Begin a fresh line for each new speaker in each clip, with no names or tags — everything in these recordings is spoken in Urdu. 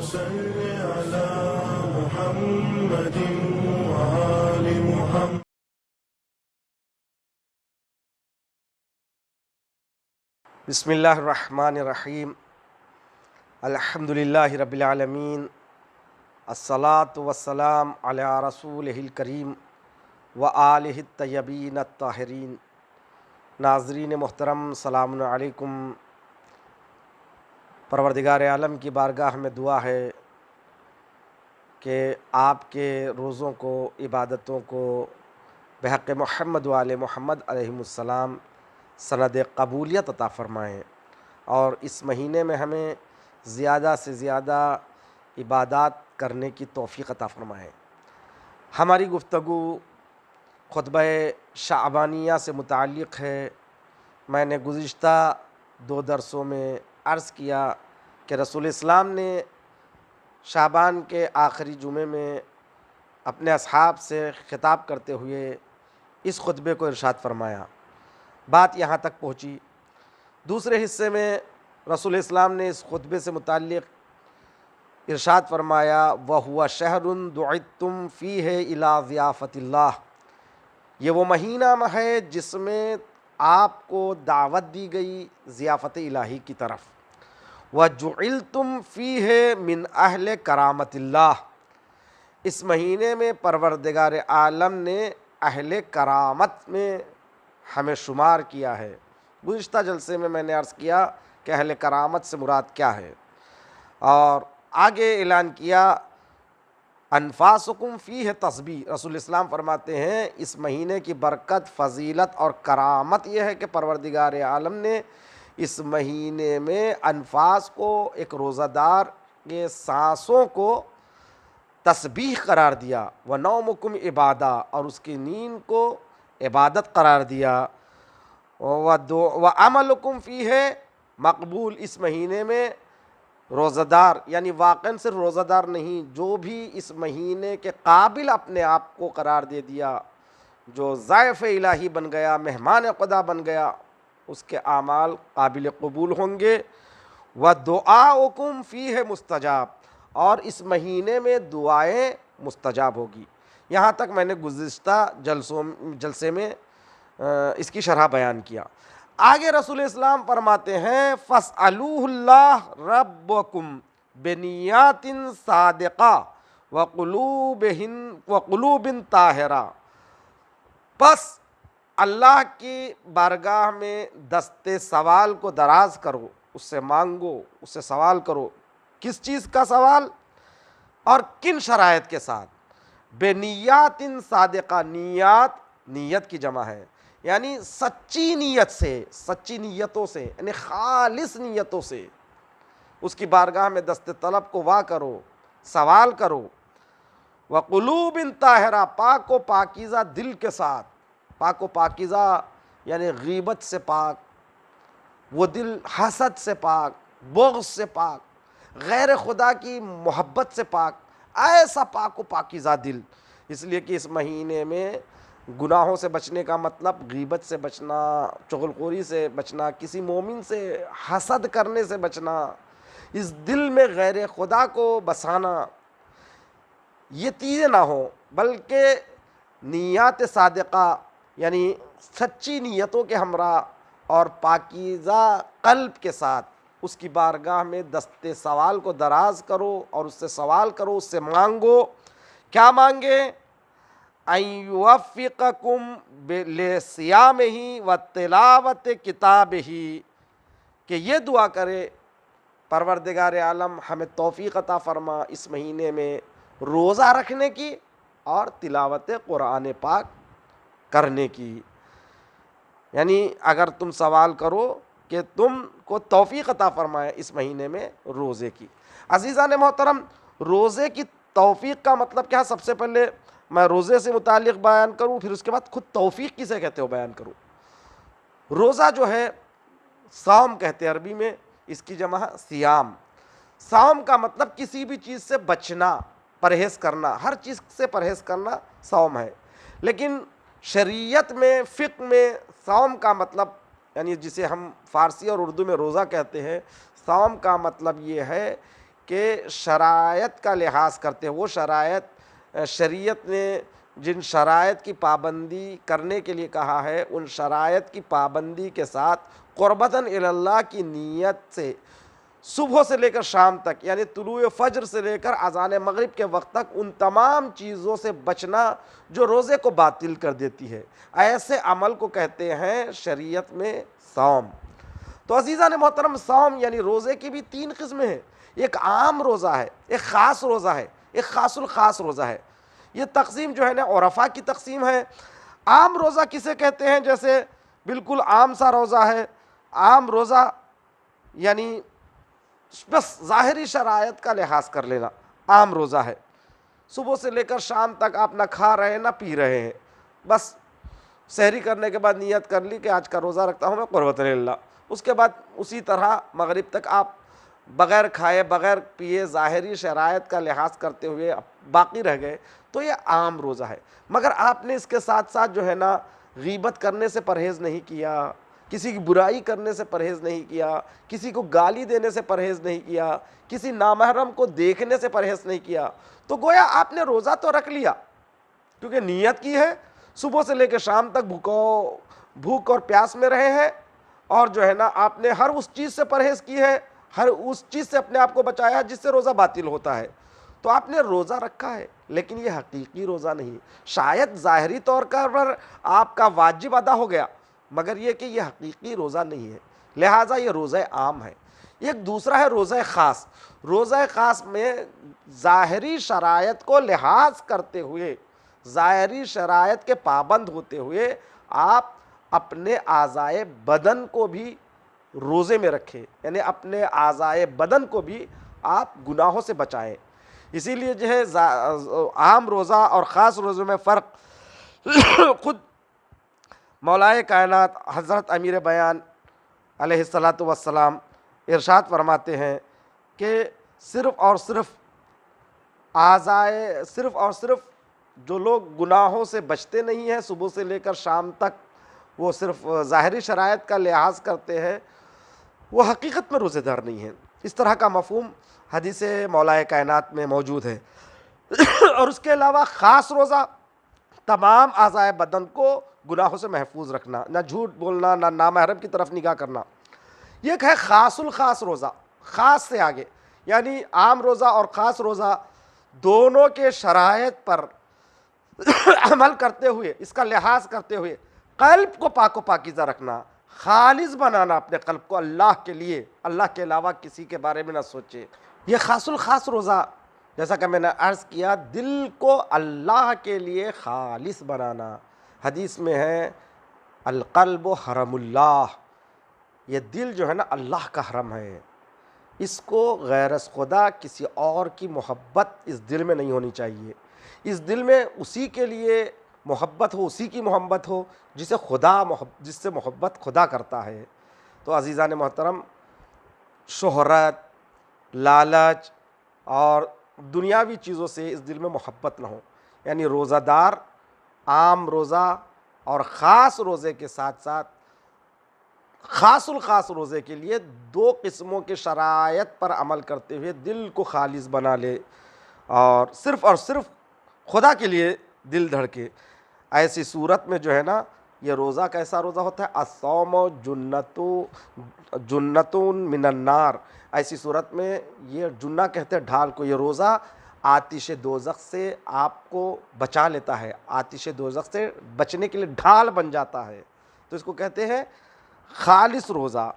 صل على محمد وآل محمد.
بسم اللہ الرحمن الرحیم. الحمد للہ رب العالمین. الصلاۃ والسلام علی رسولہ الکریم وآلہ الطیبین الطاہرین. ناظرین محترم، السلام علیکم. پروردگار عالم کی بارگاہ میں دعا ہے کہ آپ کے روزوں کو، عبادتوں کو بحق محمد وآل محمد علیہم السلام سند قبولیت عطا فرمائیں، اور اس مہینے میں ہمیں زیادہ سے زیادہ عبادات کرنے کی توفیق عطا فرمائیں. ہماری گفتگو خطبہ شعبانیہ سے متعلق ہے. میں نے گزشتہ 2 درسوں میں عرض کیا کہ رسول اسلام نے شعبان کے آخری جمعے میں اپنے اصحاب سے خطاب کرتے ہوئے اس خطبے کو ارشاد فرمایا. بات یہاں تک پہنچی. دوسرے حصے میں رسول اسلام نے اس خطبے سے متعلق ارشاد فرمایا وَهُوَ شَهْرٌ دُعِتُّمْ فِيهِ إِلَىٰ ضِيَافَةِ اللَّهِ. یہ وہ مہینہ ہے جس میں آپ کو دعوت دی گئی ضیافت الہی کی طرف. وَجُعِلْتُمْ فِيهِ مِنْ أَهْلِ كَرَامَةِ اللَّهِ. اس مہینے میں پروردگار عالم نے اہل کرامت میں ہمیں شمار کیا ہے. گزشتہ جلسے میں نے عرض کیا کہ اہل کرامت سے مراد کیا ہے، اور آگے اعلان کیا انفاسکم فیہ تسبیح. رسول اسلام فرماتے ہیں اس مہینے کی برکت، فضیلت اور کرامت یہ ہے کہ پروردگار عالم نے اس مہینے میں انفاس کو، ایک روزہ دار کے سانسوں کو تسبیح قرار دیا. وَنَوْمُكُمْ عبادہ، اور اس کی نیند کو عبادت قرار دیا. وَعَمَلُكُمْ فِيهِ مقبول. اس مہینے میں روزہ دار، یعنی واقعاً صرف روزہ دار نہیں، جو بھی اس مہینے کے قابل اپنے آپ کو قرار دے دیا، جو ضیف الہی بن گیا، مہمان خدا بن گیا، اس کے اعمال قابل قبول ہوں گے. وَدُعَاؤُكُمْ فِيهِ مستجاب. اور اس مہینے میں دعائیں مستجاب ہوگی. یہاں تک میں نے گزشتہ جلسے میں اس کی شرح بیان کیا. آگے رسول اسلام فرماتے ہیں فَاسْأَلُوهُ اللَّهَ رَبَّكُمْ بِنِيَّاتٍ صَادِقَةٍ وَقُلُوبٍ طَاہِرَةٍ. پس اللہ کی بارگاہ میں دستے سوال کو دراز کرو، اس سے مانگو، اس سے سوال کرو. کس چیز کا سوال اور کن شرائط کے ساتھ؟ بِنِيَّاتٍ صَادِقَةٍ. نیت کی جمع ہے، یعنی سچی نیت سے، سچی نیتوں سے، یعنی خالص نیتوں سے اس کی بارگاہ میں دست طلب کو وا کرو، سوال کرو. وَقُلُوبٍ طَاہِرَةٍ. پاک و پاکیزہ دل کے ساتھ. پاک و پاکیزہ یعنی غیبت سے پاک، وہ دل حسد سے پاک، بغض سے پاک، غیر خدا کی محبت سے پاک. ایسا پاک و پاکیزہ دل. اس لیے کہ اس مہینے میں گناہوں سے بچنے کا مطلب غیبت سے بچنا، چغلخوری سے بچنا، کسی مومن سے حسد کرنے سے بچنا، اس دل میں غیر خدا کو بسانا، یہ چیزیں نہ ہوں، بلکہ نیات صادقہ یعنی سچی نیتوں کے ہمراہ اور پاکیزہ قلب کے ساتھ اس کی بارگاہ میں دستے سوال کو دراز کرو اور اس سے سوال کرو، اس سے مانگو. کیا مانگے؟ ان یوفقکم لصیامہ وتلاوت کتابہ. کہ یہ دعا کرے پروردگار عالم ہمیں توفیق عطا فرما اس مہینے میں روزہ رکھنے کی اور تلاوت قرآن پاک کرنے کی. یعنی اگر تم سوال کرو کہ تم کو توفیق عطا فرمائے اس مہینے میں روزے کی. عزیزان محترم، روزے کی توفیق کا مطلب کیا؟ سب سے پہلے میں روزے سے متعلق بیان کروں، پھر اس کے بعد خود توفیق کسے کہتے ہو بیان کروں. روزہ جو ہے صوم کہتے ہیں عربی میں، اس کی جمع صیام. صوم کا مطلب کسی بھی چیز سے بچنا، پرہیز کرنا، ہر چیز سے پرہیز کرنا صوم ہے. لیکن شریعت میں، فقہ میں صوم کا مطلب، یعنی جسے ہم فارسی اور اردو میں روزہ کہتے ہیں، صوم کا مطلب یہ ہے کہ شرائط کا لحاظ کرتے ہیں، وہ شرائط شریعت نے جن شرائط کی پابندی کرنے کے لیے کہا ہے، ان شرائط کی پابندی کے ساتھ قربتاً الی اللہ کی نیت سے صبح سے لے کر شام تک، یعنی طلوع فجر سے لے کر اذان مغرب کے وقت تک ان تمام چیزوں سے بچنا جو روزے کو باطل کر دیتی ہے، ایسے عمل کو کہتے ہیں شریعت میں صوم۔ تو عزیزان محترم، صوم یعنی روزے کی بھی 3 قسمیں ہیں، ایک عام روزہ ہے، ایک خاص روزہ ہے، ایک خاص الخاص روزہ ہے۔ یہ تقسیم جو ہے نا عرفاء کی تقسیم ہے۔ عام روزہ کسے کہتے ہیں؟ جیسے بالکل عام سا روزہ ہے، عام روزہ یعنی بس ظاہری شرائط کا لحاظ کر لینا عام روزہ ہے، صبح سے لے کر شام تک آپ نہ کھا رہے ہیں نہ پی رہے ہیں، بس سحری کرنے کے بعد نیت کر لی کہ آج کا روزہ رکھتا ہوں میں قربتاً اللہ، اس کے بعد اسی طرح مغرب تک آپ بغیر کھائے بغیر پیے ظاہری شرائط کا لحاظ کرتے ہوئے باقی رہ گئے، تو یہ عام روزہ ہے۔ مگر آپ نے اس کے ساتھ ساتھ جو ہے نا غیبت کرنے سے پرہیز نہیں کیا، کسی کی برائی کرنے سے پرہیز نہیں کیا، کسی کو گالی دینے سے پرہیز نہیں کیا، کسی نامحرم کو دیکھنے سے پرہیز نہیں کیا، تو گویا آپ نے روزہ تو رکھ لیا کیونکہ نیت کی ہے، صبح سے لے کے شام تک بھوک اور پیاس میں رہے ہیں، اور جو ہے نا آپ نے ہر اس چیز سے پرہیز کی ہے، ہر اس چیز سے اپنے آپ کو بچایا جس سے روزہ باطل ہوتا ہے، تو آپ نے روزہ رکھا ہے، لیکن یہ حقیقی روزہ نہیں۔ شاید ظاہری طور پر آپ کا واجب ادا ہو گیا، مگر یہ کہ یہ حقیقی روزہ نہیں ہے، لہٰذا یہ روزہ عام ہے۔ ایک دوسرا ہے روزہ خاص۔ روزہ خاص میں ظاہری شرائط کو لحاظ کرتے ہوئے، ظاہری شرائط کے پابند ہوتے ہوئے آپ اپنے اعضائے بدن کو بھی روزے میں رکھیں، یعنی اپنے اعضائے بدن کو بھی آپ گناہوں سے بچائیں۔ اسی لیے جو ہے عام روزہ اور خاص روزے میں فرق خود مولائے کائنات حضرت امیر بیان علیہ الصلاۃ والسلام ارشاد فرماتے ہیں کہ صرف اور صرف جو لوگ گناہوں سے بچتے نہیں ہیں صبح سے لے کر شام تک، وہ صرف ظاہری شرائط کا لحاظ کرتے ہیں، وہ حقیقت میں روزے دار نہیں ہیں۔ اس طرح کا مفہوم حدیث مولائے کائنات میں موجود ہے۔ اور اس کے علاوہ خاص روزہ تمام اعضائے بدن کو گناہوں سے محفوظ رکھنا، نہ جھوٹ بولنا، نہ نامحرم کی طرف نگاہ کرنا۔ یہ ہے خاص الخاص روزہ، خاص سے آگے، یعنی عام روزہ اور خاص روزہ دونوں کے شرائط پر عمل کرتے ہوئے، اس کا لحاظ کرتے ہوئے قلب کو پاک و پاکیزہ رکھنا، خالص بنانا اپنے قلب کو اللہ کے لیے، اللہ کے علاوہ کسی کے بارے میں نہ سوچے۔ یہ خاص الخاص روزہ، جیسا کہ میں نے عرض کیا، دل کو اللہ کے لیے خالص بنانا۔ حدیث میں ہے القلب حرم اللہ، یہ دل جو ہے نا اللہ کا حرم ہے، اس کو غیر از خدا کسی اور کی محبت اس دل میں نہیں ہونی چاہیے۔ اس دل میں اسی کے لیے محبت ہو، اسی کی محبت ہو جس سے محبت خدا کرتا ہے۔ تو عزیزان محترم، شہرت، لالچ اور دنیاوی چیزوں سے اس دل میں محبت نہ ہو، یعنی روزہ دار عام روزہ اور خاص روزے کے ساتھ ساتھ خاص الخاص روزے کے لیے 2 قسموں کے شرائط پر عمل کرتے ہوئے دل کو خالص بنا لے اور صرف خدا کے لیے دل دھڑکے۔ ایسی صورت میں جو ہے نا یہ روزہ کیسا روزہ ہوتا ہے؟ الصوم جنۃ من النار۔ ایسی صورت میں یہ جنہ کہتے ہیں ڈھال کو، یہ روزہ آتش دوزخ سے آپ کو بچا لیتا ہے، آتش دوزخ سے بچنے کے لیے ڈھال بن جاتا ہے، تو اس کو کہتے ہیں خالص روزہ۔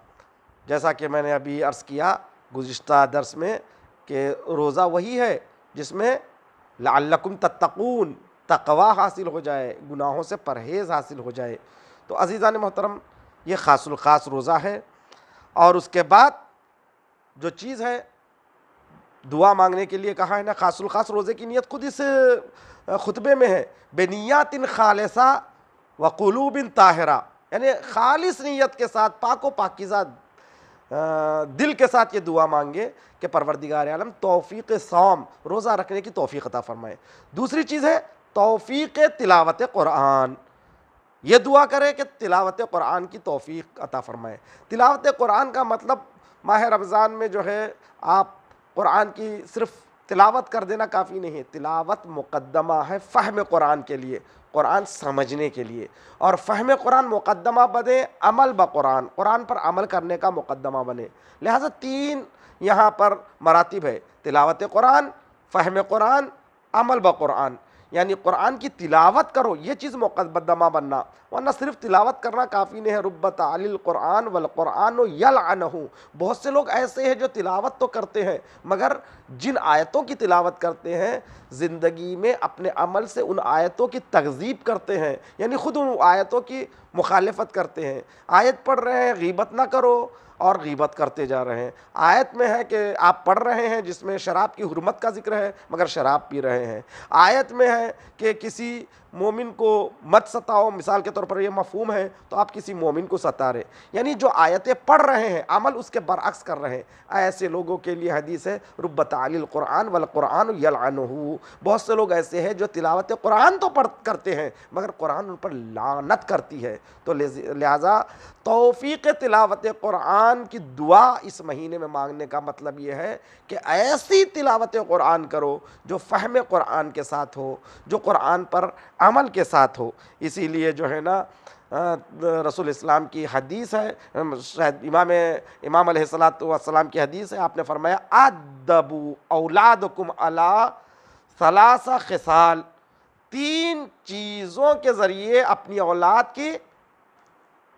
جیسا کہ میں نے ابھی عرض کیا گزشتہ درس میں کہ روزہ وہی ہے جس میں لعلکم تتقون، تقوی حاصل ہو جائے، گناہوں سے پرہیز حاصل ہو جائے۔ تو عزیزان محترم، یہ خاص الخاص روزہ ہے۔ اور اس کے بعد جو چیز ہے دعا مانگنے کے لیے کہا ہے نا، خاص الخاص روزے کی نیت خود اس خطبے میں ہے، بنیات خالصہ وقلوب طاہرہ، یعنی خالص نیت کے ساتھ پاک و پاکیزہ دل کے ساتھ یہ دعا مانگے کہ پروردگار عالم توفیق صوم، روزہ رکھنے کی توفیق عطا فرمائے۔ دوسری چیز ہے توفیق تلاوت قرآن، یہ دعا کرے کہ تلاوت قرآن کی توفیق عطا فرمائے۔ تلاوت قرآن کا مطلب ماہ رمضان میں جو ہے آپ قرآن کی صرف تلاوت کر دینا کافی نہیں ہے، تلاوت مقدمہ ہے فہم قرآن کے لیے، قرآن سمجھنے کے لیے، اور فہم قرآن مقدمہ بنے عمل بقرآن، قرآن پر عمل کرنے کا مقدمہ بنے۔ لہٰذا 3 یہاں پر مراتب ہے، تلاوت قرآن، فہم قرآن، عمل بقرآن، یعنی قرآن کی تلاوت کرو، یہ چیز مقدمہ بننا، ورنہ صرف تلاوت کرنا کافی نہیں ہے۔ رب تعلی القرآن والقرآن یلعنہ، بہت سے لوگ ایسے ہیں جو تلاوت تو کرتے ہیں مگر جن آیتوں کی تلاوت کرتے ہیں زندگی میں اپنے عمل سے ان آیتوں کی تکذیب کرتے ہیں، یعنی خود ان آیتوں کی مخالفت کرتے ہیں۔ آیت پڑھ رہے ہیں غیبت نہ کرو اور غیبت کرتے جا رہے ہیں، آیت میں ہے کہ آپ پڑھ رہے ہیں جس میں شراب کی حرمت کا ذکر ہے مگر شراب پی رہے ہیں، آیت میں ہے کہ کسی مومن کو مت ستاؤ، مثال کے طور پر یہ مفہوم ہے تو آپ کسی مومن کو ستا رہے، یعنی جو آیتیں پڑھ رہے ہیں عمل اس کے برعکس کر رہے ہیں، ایسے لوگوں کے لیے حدیث ہے رب تعلی القرآن والقرآن یلعنہ۔ بہت سے لوگ ایسے ہیں جو تلاوت قرآن تو کرتے ہیں مگر قرآن ان پر لعنت کرتی ہے۔ تو لہٰذا توفیق تلاوت قرآن کی دعا اس مہینے میں مانگنے کا مطلب یہ ہے کہ ایسی تلاوت قرآن کرو جو فہم قرآن کے ساتھ ہو، جو قرآن پر عمل کے ساتھ ہو۔ اسی لیے جو ہے نا رسول اسلام کی حدیث ہے، شاید امام علیہ السلام کی حدیث ہے، آپ نے فرمایا ادبوا اولادکم علی 3 خصال، 3 چیزوں کے ذریعے اپنی اولاد کی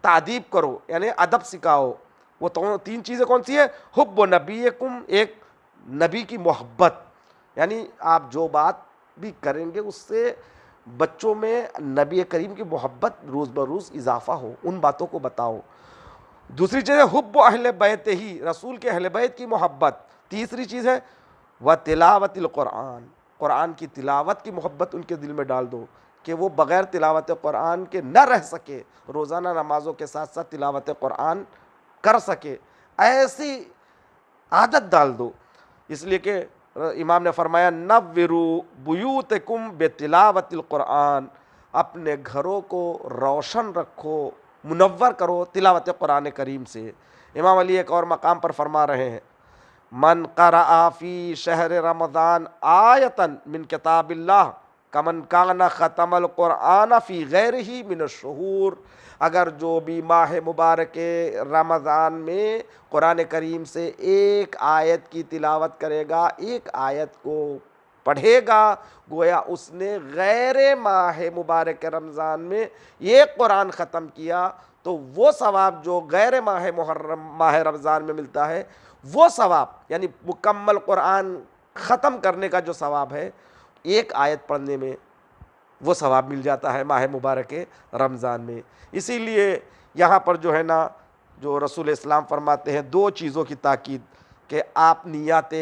تعدیب کرو، یعنی ادب سکھاؤ۔ وہ 3 چیزیں کون سی ہے؟ حب نبیکم، ایک نبی کی محبت، یعنی آپ جو بات بھی کریں گے اس سے بچوں میں نبی کریم کی محبت روز بروز اضافہ ہو، ان باتوں کو بتاؤ۔ دوسری چیز ہے حب اہل بیت ہی، رسول کے اہل بیت کی محبت۔ تیسری چیز ہے وتلاوت القرآن، قرآن کی تلاوت کی محبت ان کے دل میں ڈال دو کہ وہ بغیر تلاوت قرآن کے نہ رہ سکے، روزانہ نمازوں کے ساتھ ساتھ تلاوت قرآن کر سکے، ایسی عادت ڈال دو۔ اس لیے کہ امام نے فرمایا نوروا بیوتکم بتلاوت القرآن، اپنے گھروں کو روشن رکھو، منور کرو تلاوت قرآن کریم سے۔ امام علی ایک اور مقام پر فرما رہے ہیں من قرأ فی شہر رمضان آیتا من کتاب اللہ کمن کان ختم القرآن فی غیرہ من الشہور، اگر جو بھی ماہ مبارک رمضان میں قرآن کریم سے ایک آیت کی تلاوت کرے گا، ایک آیت کو پڑھے گا، گویا اس نے غیر ماہ مبارک رمضان میں ایک قرآن ختم کیا، تو وہ ثواب جو غیر ماہ رمضان میں ملتا ہے وہ ثواب، یعنی مکمل قرآن ختم کرنے کا جو ثواب ہے ایک آیت پڑھنے میں وہ ثواب مل جاتا ہے ماہ مبارک رمضان میں۔ اسی لیے یہاں پر جو ہے نا جو رسول اسلام فرماتے ہیں 2 چیزوں کی تاکید کہ آپ نیات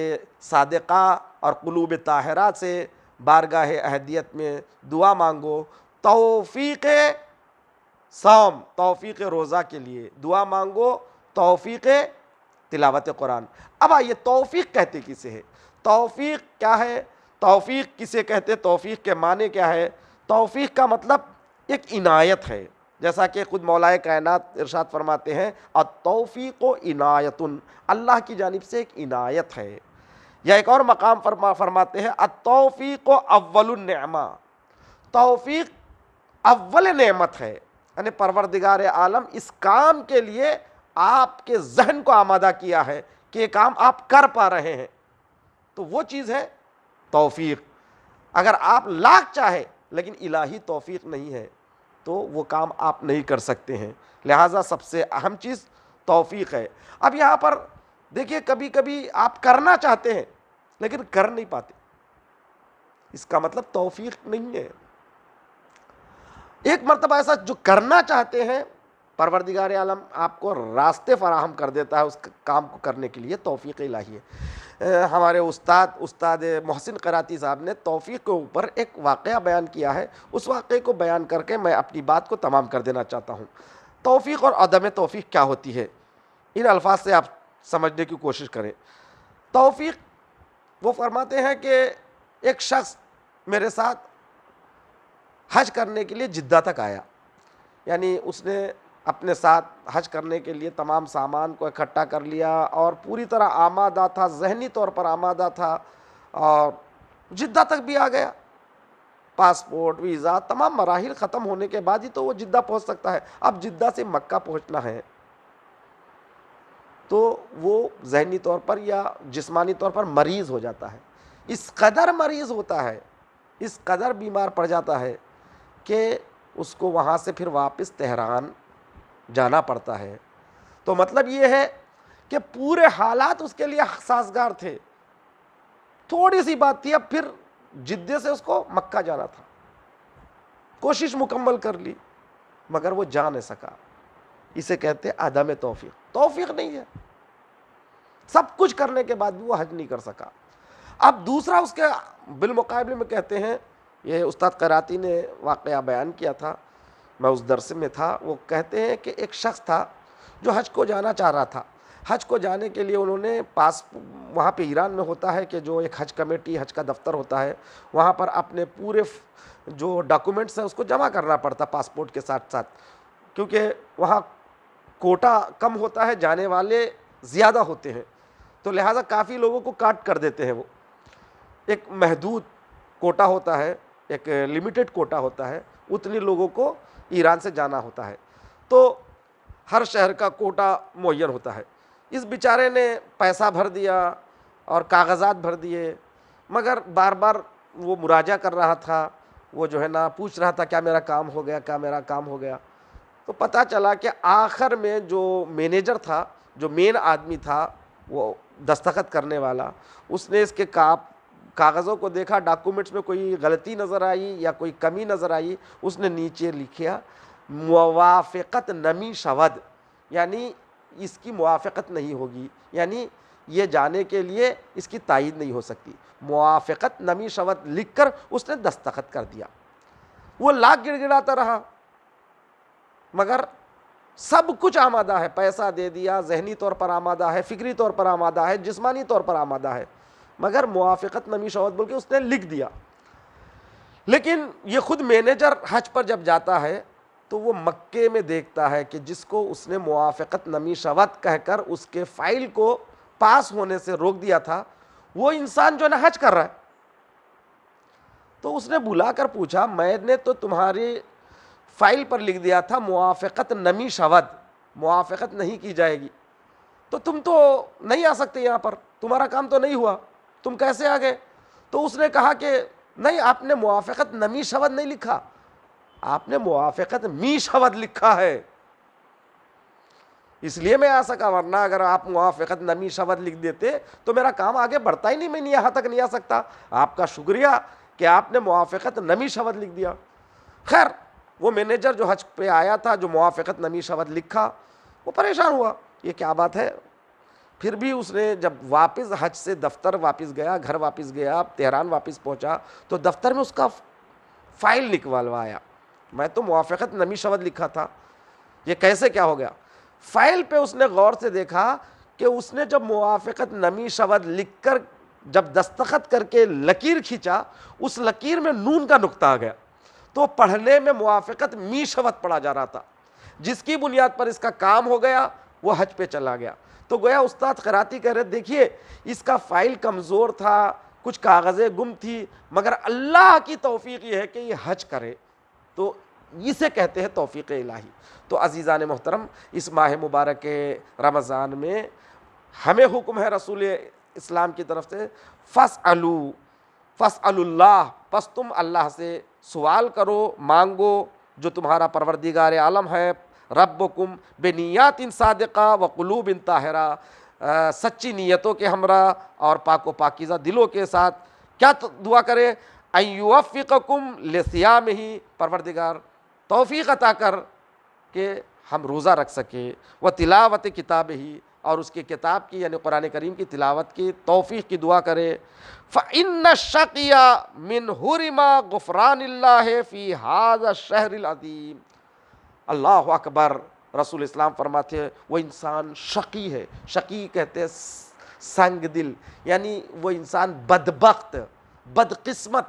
صادقہ اور قلوب طاہرہ سے بارگاہ احدیت میں دعا مانگو، توفیق صوم، توفیق روزہ کے لیے دعا مانگو، توفیق تلاوت قرآن۔ اب آئیے توفیق کہتے کسے ہے؟ توفیق کیا ہے؟ توفیق کسے کہتے؟ توفیق کے معنی کیا ہے؟ توفیق کا مطلب ایک عنایت ہے، جیسا کہ خود مولا کائنات ارشاد فرماتے ہیں التوفیق عنایت، اللہ کی جانب سے ایک عنایت ہے۔ یا ایک اور مقام فرماتے ہیں التوفیق اول النعمہ، توفیق اول نعمت ہے، یعنی پروردگار عالم اس کام کے لیے آپ کے ذہن کو آمادہ کیا ہے کہ یہ کام آپ کر پا رہے ہیں، تو وہ چیز ہے توفیق۔ اگر آپ لاکھ چاہے لیکن الہی توفیق نہیں ہے تو وہ کام آپ نہیں کر سکتے ہیں، لہٰذا سب سے اہم چیز توفیق ہے۔ اب یہاں پر دیکھیے کبھی کبھی آپ کرنا چاہتے ہیں لیکن کر نہیں پاتے، اس کا مطلب توفیق نہیں ہے۔ ایک مرتبہ ایسا جو کرنا چاہتے ہیں پروردگار عالم آپ کو راستے فراہم کر دیتا ہے اس کام کو کرنے کے لیے، توفیق الہی ہے۔ ہمارے استاد محسن قراتی صاحب نے توفیق کے اوپر ایک واقعہ بیان کیا ہے، اس واقعے کو بیان کر کے میں اپنی بات کو تمام کر دینا چاہتا ہوں۔ توفیق اور عدم توفیق کیا ہوتی ہے، ان الفاظ سے آپ سمجھنے کی کوشش کریں۔ توفیق وہ فرماتے ہیں کہ ایک شخص میرے ساتھ حج کرنے کے لیے جدہ تک آیا، یعنی اس نے اپنے ساتھ حج کرنے کے لیے تمام سامان کو اکٹھا کر لیا اور پوری طرح آمادہ تھا، ذہنی طور پر آمادہ تھا، اور جدہ تک بھی آ گیا۔ پاسپورٹ، ویزا، تمام مراحل ختم ہونے کے بعد ہی تو وہ جدہ پہنچ سکتا ہے۔ اب جدہ سے مکہ پہنچنا ہے تو وہ ذہنی طور پر یا جسمانی طور پر مریض ہو جاتا ہے، اس قدر مریض ہوتا ہے، اس قدر بیمار پڑ جاتا ہے کہ اس کو وہاں سے پھر واپس تہران جانا پڑتا ہے۔ تو مطلب یہ ہے کہ پورے حالات اس کے لیے سازگار تھے، تھوڑی سی بات تھی، اب پھر جدے سے اس کو مکہ جانا تھا، کوشش مکمل کر لی مگر وہ جا نہیں سکا۔ اسے کہتے عدم توفیق، توفیق نہیں ہے، سب کچھ کرنے کے بعد بھی وہ حج نہیں کر سکا۔ اب دوسرا اس کے بالمقابلے میں کہتے ہیں، یہ استاد قراتی نے واقعہ بیان کیا تھا، میں اس درس میں تھا، وہ کہتے ہیں کہ ایک شخص تھا جو حج کو جانا چاہ رہا تھا۔ حج کو جانے کے لیے انہوں نے وہاں پہ ایران میں ہوتا ہے کہ جو ایک حج کمیٹی، حج کا دفتر ہوتا ہے، وہاں پر اپنے پورے جو ڈاکومنٹس ہیں اس کو جمع کرنا پڑتا پاسپورٹ کے ساتھ ساتھ، کیونکہ وہاں کوٹا کم ہوتا ہے، جانے والے زیادہ ہوتے ہیں، تو لہٰذا کافی لوگوں کو کاٹ کر دیتے ہیں۔ وہ ایک محدود کوٹا ہوتا ہے، ایک لمیٹڈ کوٹا ہوتا ہے، اتنی لوگوں کو ایران سے جانا ہوتا ہے، تو ہر شہر کا کوٹا معین ہوتا ہے۔ اس بیچارے نے پیسہ بھر دیا اور کاغذات بھر دیے، مگر بار بار وہ مراجعہ کر رہا تھا، وہ جو ہے نا پوچھ رہا تھا کیا میرا کام ہو گیا، کیا میرا کام ہو گیا۔ تو پتہ چلا کہ آخر میں جو مینیجر تھا، جو مین آدمی تھا، وہ دستخط کرنے والا، اس نے اس کے کاغذوں کو دیکھا، ڈاکومنٹس میں کوئی غلطی نظر آئی یا کوئی کمی نظر آئی، اس نے نیچے لکھا موافقت نمی شود، یعنی اس کی موافقت نہیں ہوگی، یعنی یہ جانے کے لیے اس کی تائید نہیں ہو سکتی، موافقت نمی شود لکھ کر اس نے دستخط کر دیا۔ وہ لاکھ گڑ گڑاتا رہا، مگر سب کچھ آمادہ ہے، پیسہ دے دیا، ذہنی طور پر آمادہ ہے، فکری طور پر آمادہ ہے، جسمانی طور پر آمادہ ہے، مگر موافقت نمی شود بول کے اس نے لکھ دیا۔ لیکن یہ خود مینیجر حج پر جب جاتا ہے تو وہ مکے میں دیکھتا ہے کہ جس کو اس نے موافقت نمی شود کہہ کر اس کے فائل کو پاس ہونے سے روک دیا تھا، وہ انسان جو نا حج کر رہا ہے۔ تو اس نے بلا کر پوچھا، میں نے تو تمہاری فائل پر لکھ دیا تھا موافقت نمی شود، موافقت نہیں کی جائے گی، تو تم تو نہیں آ سکتے یہاں پر، تمہارا کام تو نہیں ہوا، تم کیسے آ گئے؟ تو اس نے کہا کہ نہیں، آپ نے موافقت نمی شود نہیں لکھا، آپ نے موافقت می شود لکھا ہے، اس لیے میں آ سکا، ورنہ اگر آپ موافقت نمی شود لکھ دیتے تو میرا کام آگے بڑھتا ہی نہیں، میں یہاں تک نہیں آ سکتا۔ آپ کا شکریہ کہ آپ نے موافقت نمی شود لکھ دیا۔ خیر، وہ مینیجر جو حج پہ آیا تھا، جو موافقت نمی شود لکھا، وہ پریشان ہوا، یہ کیا بات ہے۔ پھر بھی اس نے جب واپس حج سے دفتر واپس گیا، گھر واپس گیا، تہران واپس پہنچا، تو دفتر میں اس کا فائل نکلوایا، میں تو موافقت نمی شود لکھا تھا، یہ کیسے کیا ہو گیا؟ فائل پہ اس نے غور سے دیکھا کہ اس نے جب موافقت نمی شود لکھ کر جب دستخط کر کے لکیر کھینچا، اس لکیر میں نون کا نقطہ آ گیا، تو پڑھنے میں موافقت می شود پڑھا جا رہا تھا، جس کی بنیاد پر اس کا کام ہو گیا، وہ حج پہ چلا گیا۔ تو گویا استاد قراتی کہہ رہے دیکھیے اس کا فائل کمزور تھا، کچھ کاغذیں گم تھی، مگر اللہ کی توفیق یہ ہے کہ یہ حج کرے، تو اسے کہتے ہیں توفیق الہی۔ تو عزیزان محترم، اس ماہ مبارک رمضان میں ہمیں حکم ہے رسول اسلام کی طرف سے، فاسألوا اللہ، پس تم اللہ سے سوال کرو، مانگو، جو تمہارا پروردگار عالم ہے، ربکم بنیات صادقہ وقلوب طاہرہ، سچی نیتوں کے ہمراہ اور پاک و پاکیزہ دلوں کے ساتھ کیا دعا کرے؟ ان یوفقکم لصیامہ، پروردگار توفیق عطا کر کہ ہم روزہ رکھ سکیں، و تلاوت کتاب ہی، اور اس کی کتاب کی یعنی قرآن کریم کی تلاوت کی توفیق کی دعا کرے۔ فَإِنَّ الشَّقِيَّ مِنْ حُرِمَ غُفْرَانِ اللَّهِ فِي هَذَا الشَّهْرِ الْعَظِيمِ۔ اللہ اکبر، رسول اسلام فرماتے ہیں وہ انسان شقی ہے، شقی کہتے ہیں سنگ دل، یعنی وہ انسان بدبخت، بدقسمت،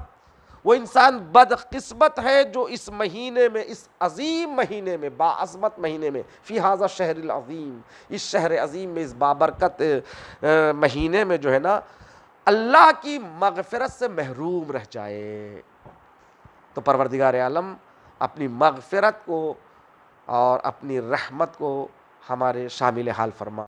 وہ انسان بدقسمت ہے جو اس مہینے میں، اس عظیم مہینے میں، باعظمت مہینے میں، فی ھذا الشہر العظیم، اس شہر عظیم میں، اس بابرکت مہینے میں جو ہے نا اللہ کی مغفرت سے محروم رہ جائے۔ تو پروردگار عالم اپنی مغفرت کو اور اپنی رحمت کو ہمارے شامل حال فرما۔